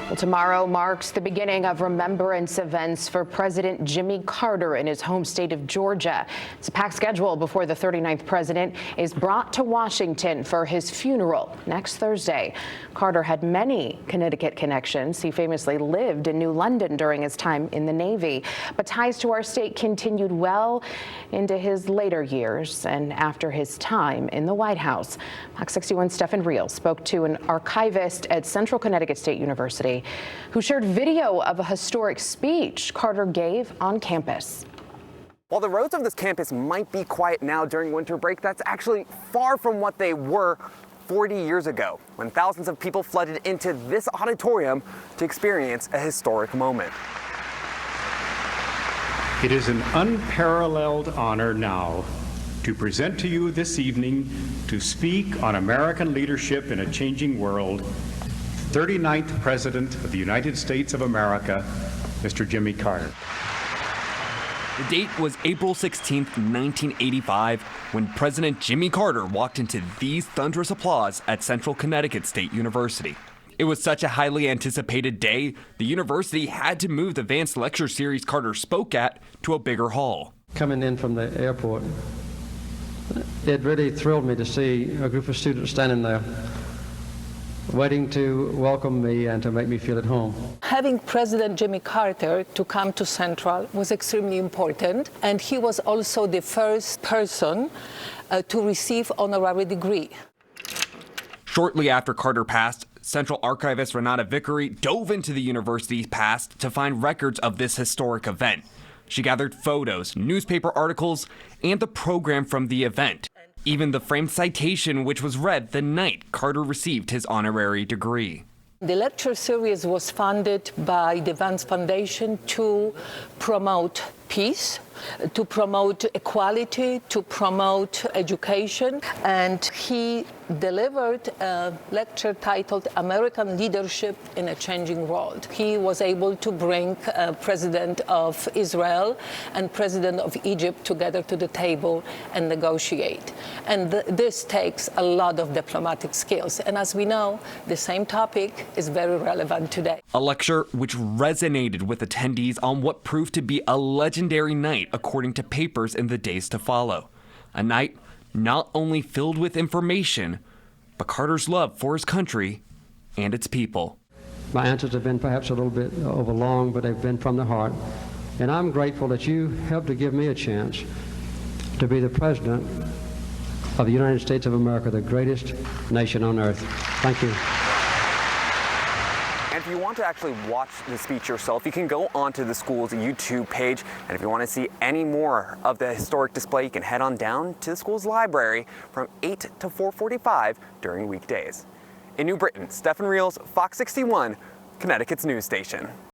Well, tomorrow marks the beginning of remembrance events for President Jimmy Carter in his home state of Georgia. It's a packed schedule before the 39th president is brought to Washington for his funeral next Thursday. Carter had many Connecticut connections. He famously lived in New London during his time in the Navy, but ties to our state continued well into his later years and after his time in the White House. Fox 61's Stephen Reel spoke to an archivist at Central Connecticut State University who shared video of a historic speech Carter gave on campus. While the roads of this campus might be quiet now during winter break, that's actually far from what they were 40 years ago, when thousands of people flooded into this auditorium to experience a historic moment. It is an unparalleled honor now to present to you this evening to speak on American leadership in a changing world, 39th President of the United States of America, Mr. Jimmy Carter. The date was April 16th, 1985, when President Jimmy Carter walked into these thunderous applause at Central Connecticut State University. It was such a highly anticipated day, the university had to move the advanced lecture series Carter spoke at to a bigger hall. Coming in from the airport, it really thrilled me to see a group of students standing there waiting to welcome me and to make me feel at home. Having President Jimmy Carter to come to Central was extremely important, and he was also the first person to receive honorary degree. Shortly after Carter passed, Central archivist Renata Vickery dove into the university's past to find records of this historic event. She gathered photos, newspaper articles, and the program from the event. Even the framed citation which was read the night Carter received his honorary degree. The lecture series was funded by the Vance Foundation to promote peace, to promote equality, to promote education, and he delivered a lecture titled American Leadership in a Changing World. He was able to bring President of Israel and President of Egypt together to the table and negotiate. And this takes a lot of diplomatic skills. And as we know, the same topic is very relevant today. A lecture which resonated with attendees on what proved to be a legendary night, according to papers in the days to follow. A night not only filled with information, but Carter's love for his country and its people. My answers have been perhaps a little bit overlong, but they've been from the heart. And I'm grateful that you helped to give me a chance to be the President of the United States of America, the greatest nation on earth. Thank you. And if you want to actually watch the speech yourself, you can go onto the school's YouTube page. And if you want to see any more of the historic display, you can head on down to the school's library from 8 to 4:45 during weekdays. In New Britain, Stephen Reels, Fox 61, Connecticut's news station.